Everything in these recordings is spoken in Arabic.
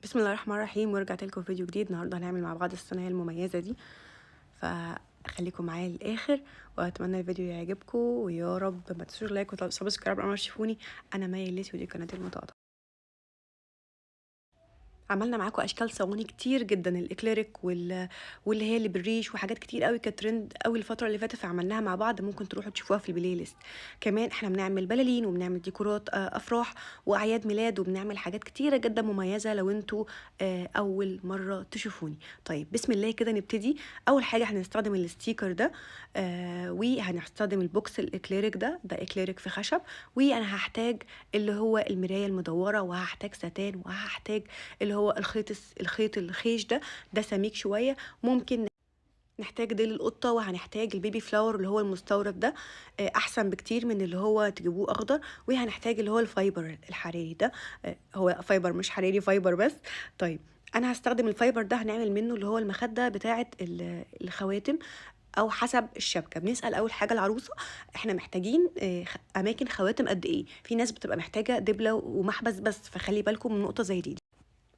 بسم الله الرحمن الرحيم، ورجعت لكم فيديو جديد. النهارده هنعمل مع بعض الصينيه المميزه دي، فخليكم معايا للاخر واتمنى الفيديو يعجبكم، ويا رب ما تنسوش لايك وسبسكرايب قبل ما تشوفوني. انا مي الليثي ودي قناتي المطاطه. عملنا معاكم اشكال صواني كتير جدا، الاكليريك واللي هي اللي بالريش، وحاجات كتير قوي كانت ترند قوي الفتره اللي فاتت، فعملناها مع بعض. ممكن تروحوا تشوفوها في البلاي ليست. كمان احنا بنعمل بلالين وبنعمل ديكورات افراح واعياد ميلاد، وبنعمل حاجات كتيره جدا مميزه لو انتوا اول مره تشوفوني. طيب بسم الله كده نبتدي. اول حاجه هنستخدم الستيكر ده، وهنستخدم البوكس الاكليريك ده اكليريك في خشب، وانا هحتاج اللي هو المرايه المدوره، وهحتاج ستان، وهحتاج اللي هو الخيط الخيش ده سميك شويه. ممكن نحتاج ديل القطه، وهنحتاج البيبي فلاور اللي هو المستورد ده، احسن بكتير من اللي هو تجيبوه اخضر. وهنحتاج اللي هو الفايبر الحراري ده، هو فايبر مش حراري، فايبر بس. طيب انا هستخدم الفايبر ده، هنعمل منه اللي هو المخده بتاعه الخواتم، او حسب الشبكه. بنسال اول حاجه العروسه احنا محتاجين اماكن خواتم قد ايه. في ناس بتبقى محتاجه دبله ومحبس بس، فخلي بالكم من نقطه زي دي.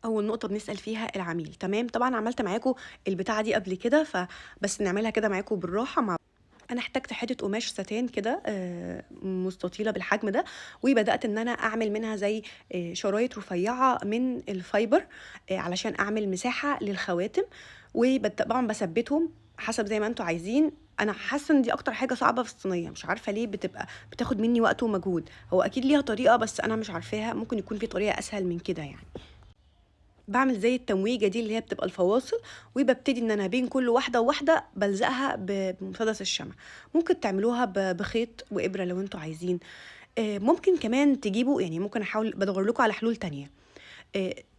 اول نقطه بنسال فيها العميل. تمام، طبعا عملت معاكم البتاعه دي قبل كده، فبس نعملها كده معاكم بالراحه. انا احتجت حته قماش ستان كده مستطيله بالحجم ده، وبدات ان انا اعمل منها زي شرايط رفيعه من الفايبر، علشان اعمل مساحه للخواتم. وطبعا بثبتهم حسب زي ما انتوا عايزين. انا حاسه ان دي اكتر حاجه صعبه في الصينيه، مش عارفه ليه بتاخد مني وقت ومجهود. هو اكيد ليها طريقه بس انا مش عارفاها، ممكن يكون في طريقه اسهل من كده يعني. بعمل زي التمويجه دي اللي هي بتبقى الفواصل، وببتدي ان انا بين كل واحده وواحده بلزقها بمسدس الشمع. ممكن تعملوها بخيط وابره لو انتوا عايزين. ممكن كمان تجيبوا، يعني ممكن احاول بدور لكم على حلول تانية.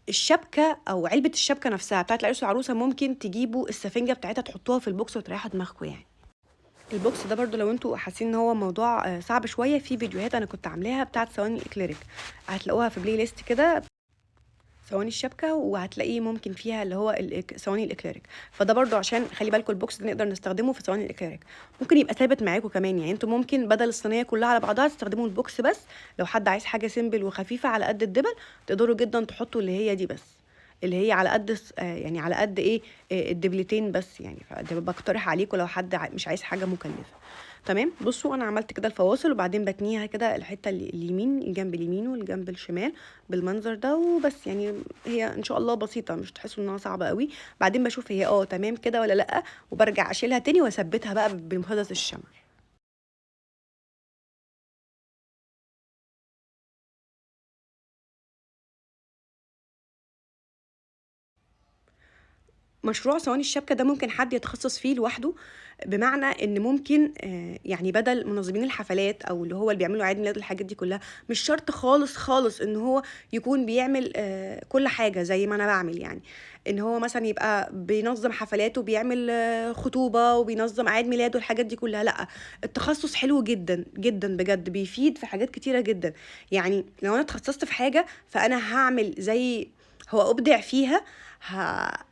الشبكه او علبه الشبكه نفسها بتاعت العروس والعروسه، ممكن تجيبوا السفنجه بتاعتها تحطوها في البوكس وتريحوا دماغكم يعني. البوكس ده برضو لو انتوا حاسين ان هو موضوع صعب شويه، في فيديوهات انا كنت عاملاها بتاعت ثواني الاكليريك، هتلاقوها في بلاي ليست كده، ثواني الشبكه، وهتلاقيه ممكن فيها اللي هو ثواني الاكليريك. فده برضو عشان خلي بالكم البوكس ده نقدر نستخدمه في ثواني الاكليريك. ممكن يبقى ثابت معاكم كمان، يعني انتوا ممكن بدل الصينيه كلها على بعضها تستخدموا البوكس بس. لو حد عايز حاجه سيمبل وخفيفه على قد الدبل، تقدروا جدا تحطوا اللي هي دي بس، اللي هي على قد يعني على قد ايه، الدبلتين بس يعني. فده بقترح عليكم لو حد مش عايز حاجه مكلفه. تمام، بصوا انا عملت كده الفواصل، وبعدين بتنيها كده الحته اليمين، الجنب اليمين والجنب الشمال بالمنظر ده وبس. يعني هي ان شاء الله بسيطه، مش تحسوا انها صعبه قوي. بعدين بشوف هي تمام كده ولا لا، وبرجع اشيلها تاني واثبتها بقى بمسدس الشمع. مشروع ثواني الشبكة ده ممكن حد يتخصص فيه لوحده، بمعنى ان ممكن يعني بدل منظمين الحفلات او اللي هو اللي بيعملوا عيد ميلاد والحاجات دي كلها، مش شرط خالص خالص ان هو يكون بيعمل كل حاجة زي ما انا بعمل يعني. ان هو مثلا يبقى بينظم حفلات وبيعمل خطوبة وبينظم عيد ميلاد والحاجات دي كلها، لا. التخصص حلو جدا جدا بجد، بيفيد في حاجات كتيرة جدا. يعني لو انا اتخصصت في حاجة، فانا هعمل زي هو ابدع فيها،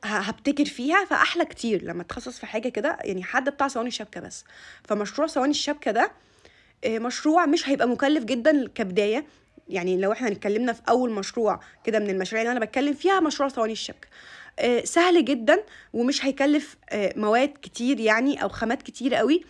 هبتكر فيها، فاحلى كتير لما اتخصص في حاجه كده. يعني حد بتاع ثواني الشبكه بس، فمشروع ثواني الشبكه ده مشروع مش هيبقى مكلف جدا كبدايه. يعني لو احنا اتكلمنا في اول مشروع كده من المشاريع اللي انا بتكلم فيها، مشروع ثواني الشبكه سهل جدا، ومش هيكلف مواد كتير يعني او خامات كتير قوي.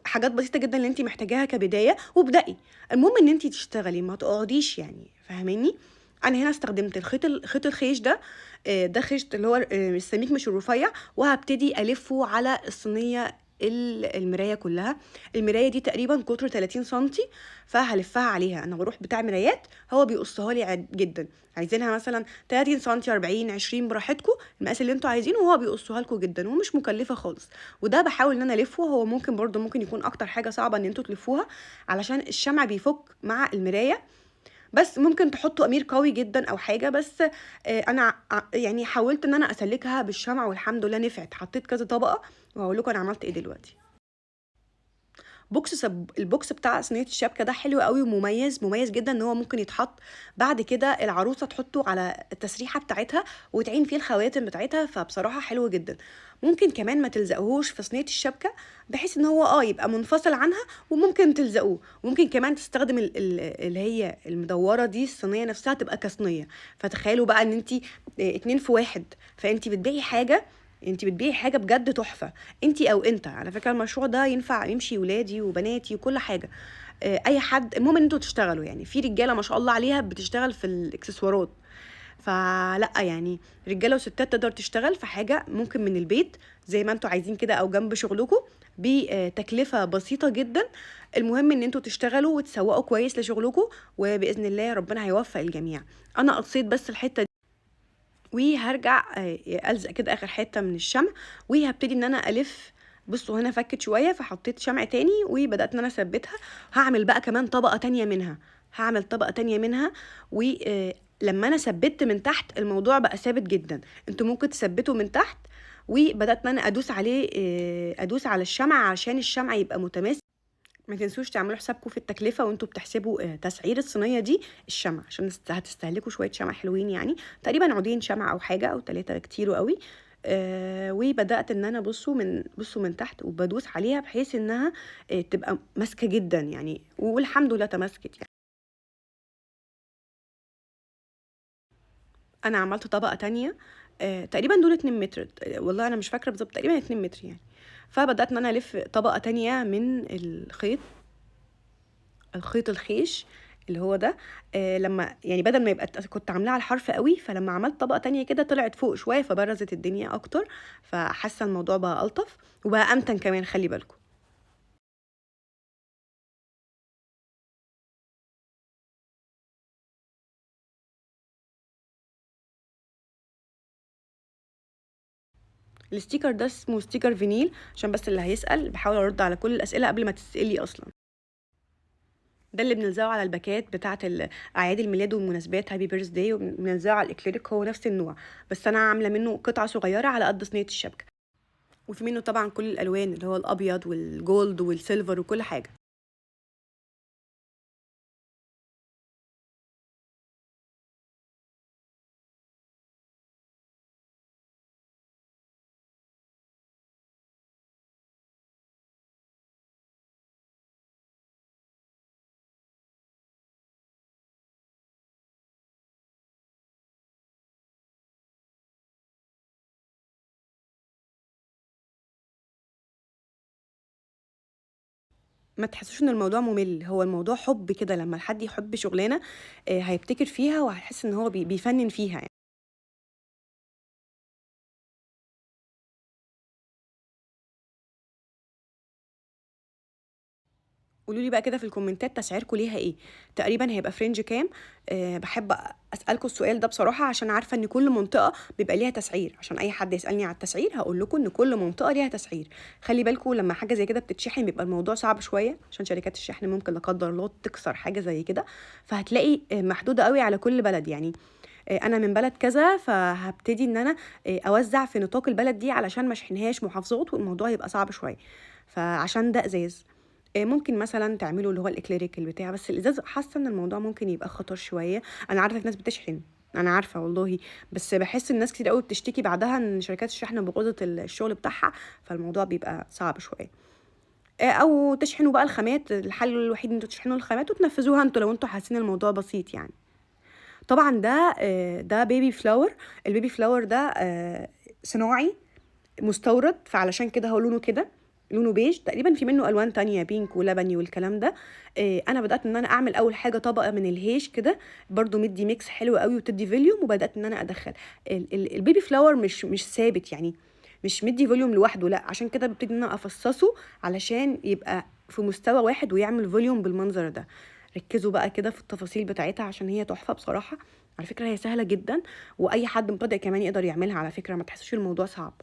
حاجات بسيطه جدا اللي انت محتاجاها كبدايه، وابدأي. المهم ان انت تشتغلي، ما تقعديش يعني، فاهماني؟ انا هنا استخدمت خيط الخيش ده، ده خيش اللي هو السميك مش الرفيع، وهبتدي الفه على الصينيه المرايه كلها. المرايه دي تقريبا قطر 30 سنتي، فهلفها عليها. انا بروح بتاع مرايات، هو بيقصها لي جدا. عايزينها مثلا 30 سنتي، 40، 20، براحتكم المقاس اللي انتوا عايزينه، وهو بيقصها لكم جدا ومش مكلفه خالص. وده بحاول ان انا الفه. هو ممكن برضو ممكن يكون اكتر حاجه صعبه ان انتوا تلفوها، علشان الشمع بيفك مع المرايه. بس ممكن تحطوا امير قوي جدا او حاجه، بس انا يعني حاولت ان انا اسلكها بالشمع والحمد لله نفعت. حطيت كذا طبقه، وهقول لكم انا عملت ايه دلوقتي. البوكس بتاع صينيه الشبكه ده حلو قوي ومميز، مميز جدا، ان هو ممكن يتحط بعد كده العروسه تحطه على التسريحه بتاعتها وتعين فيه الخواتم بتاعتها. فبصراحه حلو جدا. ممكن كمان ما تلزقوهوش في صينيه الشبكه، بحيث ان هو يبقى منفصل عنها، وممكن تلزقوه. وممكن كمان تستخدم اللي هي المدوره دي، الصينيه نفسها تبقى كصينيه. فتخيلوا بقى ان انت اتنين في واحد. فانت بتبيعي حاجه، انت بتبيعي حاجه بجد تحفه. انت او انت على فكره المشروع ده ينفع يمشي ولادي وبناتي وكل حاجه. اي حد، المهم ان انتوا تشتغلوا. يعني في رجاله ما شاء الله عليها بتشتغل في الاكسسوارات، فلا يعني رجاله وستات تقدر تشتغل في حاجه ممكن من البيت زي ما انتوا عايزين كده او جنب شغلكم بتكلفه بسيطه جدا. المهم ان انتوا تشتغلوا وتسوقوا كويس لشغلكم، وباذن الله ربنا هيوفق الجميع. انا قصيت بس الحته دي، وهرجع الزق كده اخر حته من الشمع، وهبتدي ان انا الف. بصوا هنا فكت شويه فحطيت شمع تاني وبدات ان انا اثبتها. هعمل بقى كمان طبقه تانية منها، هعمل طبقه تانية منها. ولما انا ثبت من تحت الموضوع بقى ثابت جدا. انتوا ممكن تثبتوا من تحت، وبدات ان انا ادوس عليه، ادوس على الشمع عشان الشمع يبقى متماسك. ما تنسوش تعملوا حسابكم في التكلفة وانتوا بتحسبوا تسعير الصينية دي الشمع، عشان هتستهلكوا شوية شمع حلوين، يعني تقريبا عودين شمع او حاجة او 3 كتير قوي. وبدأت ان انا بصوا من تحت وبدوس عليها بحيث انها تبقى ماسكة جدا يعني، والحمد لله تماسكت يعني. انا عملت طبقة تانية تقريبا دول 2 متر، والله انا مش فاكرة بالظبط، تقريبا 2 متر يعني. فبدأت ان انا الف طبقة تانية من الخيط الخيش اللي هو ده. لما يعني بدل ما يبقى كنت عاملاه على الحرف قوي، فلما عملت طبقة تانية كده طلعت فوق شوية فبرزت الدنيا اكتر، فحاسة الموضوع بقى الطف وبقى امتن كمان. خلي بالكم. الستيكر ده اسمه ستيكر فينيل، عشان بس اللي هيسأل بحاول ارد على كل الاسئلة قبل ما تسألي اصلا. ده اللي بنلزقه على الباكات بتاعه اعياد الميلاد والمناسبات، هابي بيرث داي، وبنلزقه على الاكليريك، هو نفس النوع، بس انا عامله منه قطعه صغيره على قد صينيه الشبكه. وفي منه طبعا كل الالوان اللي هو الابيض والجولد والسيلفر وكل حاجه. ما تحسوش ان الموضوع ممل، هو الموضوع حب كده. لما حد يحب شغلانه هيبتكر فيها وهيحس ان هو بيفنن فيها يعني. قولوا لي بقى كده في الكومنتات تسعيركم ليها ايه، تقريبا هيبقى فرنج كام. بحب اسالكم السؤال ده بصراحه عشان عارفه ان كل منطقه بيبقى ليها تسعير، عشان اي حد يسالني على التسعير هقول لكم ان كل منطقه ليها تسعير. خلي بالكم لما حاجه زي كده بتتشحن بيبقى الموضوع صعب شويه، عشان شركات الشحن ممكن لا قدر الله تكسر حاجه زي كده، فهتلاقي محدوده قوي على كل بلد يعني. انا من بلد كذا، فهبتدي ان انا اوزع في نطاق البلد دي علشان ما اشحنهاش محافظات، والموضوع يبقى صعب شويه. فعشان ده ازاز، ممكن مثلا تعملوا اللي هو الاكليريك البتاع، بس الازاز حاسه ان الموضوع ممكن يبقى خطر شويه. انا عارفه في ناس بتشحن، انا عارفه والله، بس بحس الناس كتير قوي بتشتكي بعدها ان شركات الشحن بوظت الشغل بتاعها، فالموضوع بيبقى صعب شويه. او تشحنوا بقى الخامات، الحل الوحيد ان انتوا تشحنوا الخامات وتنفذوها انتوا لو انتوا حاسين الموضوع بسيط يعني. طبعا ده بيبي فلاور. البيبي فلاور ده صناعي مستورد، فعلشان كده هو لونه كده، لونه بيج تقريبا، في منه الوان تانية بينك ولبني والكلام ده. انا بدات ان انا اعمل اول حاجه طبقه من الهيش كده، برضو مدي ميكس حلو قوي وتدي فوليوم، وبدات ان انا ادخل البيبي فلاور مش ثابت يعني، مش مدي فوليوم لوحده، لا عشان كده ببتدي ان انا افصصه علشان يبقى في مستوى واحد ويعمل فوليوم بالمنظر ده. ركزوا بقى كده في التفاصيل بتاعتها عشان هي تحفه بصراحه. على فكره هي سهله جدا، واي حد مبتدئ كمان يقدر يعملها على فكره، ما تحسوش الموضوع صعب.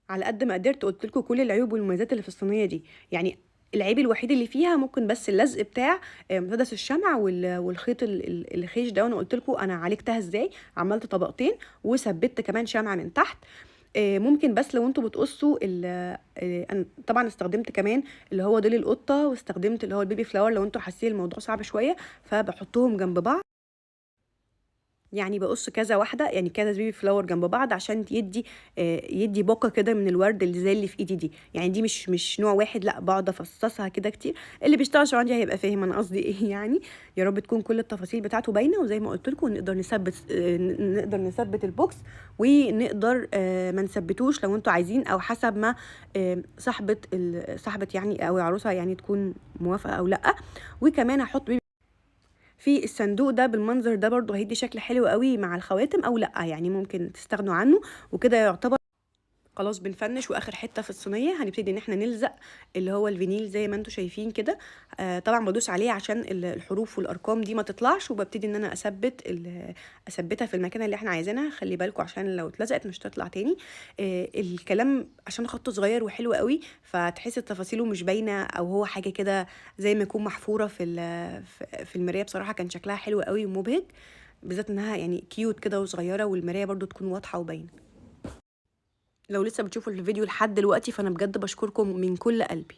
على قد ما قدرت قلت لكم كل العيوب والمميزات اللي في الصينيه دي يعني. العيب الوحيد اللي فيها ممكن بس اللزق بتاع مسدس الشمع والخيط الخيش ده، وانا قلت لكم انا عالجتها ازاي. عملت طبقتين وثبت كمان شمع من تحت. ممكن بس لو انتوا بتقصوا انا طبعا استخدمت كمان اللي هو ديل القطه، واستخدمت اللي هو البيبي فلاور لو انتوا حاسين الموضوع صعب شويه، فبحطهم جنب بعض. يعني بقص كذا واحده، يعني كذا بيبي فلاور جنب بعض عشان يدي باقه كده من الورد اللي زي اللي في ايدي دي. يعني دي مش نوع واحد، لا بقعد افصصها كده كتير. اللي بيشتغل شطرنج هيبقى فاهم انا قصدي ايه يعني. يا رب تكون كل التفاصيل بتاعته باينه، وزي ما قلت لكم نقدر نثبت البوكس، ونقدر ما نثبتوش لو انتوا عايزين، او حسب ما صاحبه يعني او العروسه يعني تكون موافقه او لا. وكمان هحط في الصندوق ده بالمنظر ده برضو هيدي شكل حلو قوي مع الخواتم، او لا يعني ممكن تستغنوا عنه. وكده يعتبر خلاص بنفنش. واخر حته في الصينيه هنبتدي ان احنا نلزق اللي هو الفينيل زي ما انتم شايفين كده. طبعا بدوس عليه عشان الحروف والارقام دي ما تطلعش، وببتدي ان انا اثبتها في المكان اللي احنا عايزينها. خلي بالكم عشان لو اتلزقت مش هتطلع تاني. الكلام عشان خطه صغير وحلو قوي، فتحس تفاصيله مش باينه، او هو حاجه كده زي ما يكون محفوره في المرايه. بصراحه كان شكلها حلو قوي ومبهج، بالذات انها يعني كيوت كده وصغيره، والمرايه برضو تكون واضحه وباينه. لو لسه بتشوفوا الفيديو لحد دلوقتي فانا بجد بشكركم من كل قلبي.